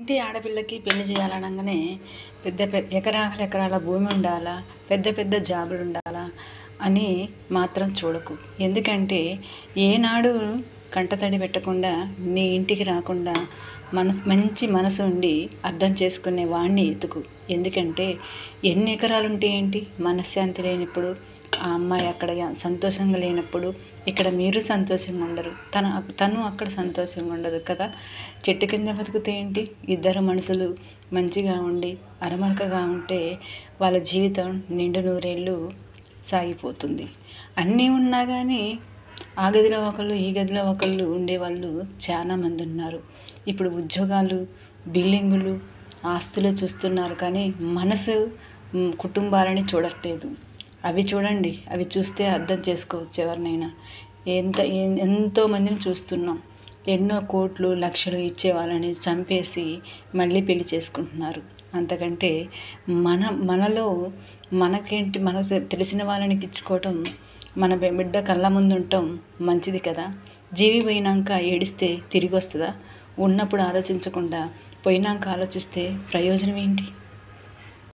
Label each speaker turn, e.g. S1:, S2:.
S1: ఇంటి ఆడపిల్లకి పెళ్లి చేయాలనగానే పెద్ద పెద్ద ఎకరాల ఎకరాల భూమి ఉండాలా, పెద్ద పెద్ద జాబులు ఉండాలా అని మాత్రం చూడకు. ఎందుకంటే ఏనాడు కంటతడి పెట్టకుండా నీ ఇంటికి రాకుండా మంచి మనసు ఉండి అర్థం చేసుకునే వాడిని ఎతుకు. ఎందుకంటే ఎన్ని ఎకరాలు ఉంటే ఏంటి, మనశ్శాంతి లేనప్పుడు ఆ అమ్మాయి అక్కడ సంతోషంగా లేనప్పుడు ఇక్కడ మీరు సంతోషంగా ఉండరు, తను అక్కడ సంతోషంగా ఉండదు కదా. చెట్టు కింద బతికితే ఏంటి, ఇద్దరు మనుషులు మంచిగా ఉండి అరమరకగా ఉంటే వాళ్ళ జీవితం నిండు నూరేళ్ళు సాగిపోతుంది. అన్నీ ఉన్నా కానీ ఆ గదిలో ఒకళ్ళు ఈ గదిలో ఒకళ్ళు ఉండేవాళ్ళు చాలామంది ఉన్నారు. ఇప్పుడు ఉద్యోగాలు, బిల్డింగులు, ఆస్తులు చూస్తున్నారు కానీ మనసు, కుటుంబాలని చూడట్లేదు. అవి చూడండి, అవి చూస్తే అర్థం చేసుకోవచ్చు ఎవరినైనా. ఎంతోమందిని చూస్తున్నాం. ఎన్నో కోట్లు లక్షలు ఇచ్చే వాళ్ళని చంపేసి మళ్ళీ పెళ్లి చేసుకుంటున్నారు. అంతకంటే మనలో మనకేంటి, మనకు తెలిసిన వాళ్ళని ఇచ్చుకోవటం, మన బిడ్డ కళ్ళ ముందు ఉండటం మంచిది కదా. జీవి పోయినాక ఏడిస్తే తిరిగి వస్తుందా? ఉన్నప్పుడు ఆలోచించకుండా పోయినాక ఆలోచిస్తే ప్రయోజనం ఏంటి?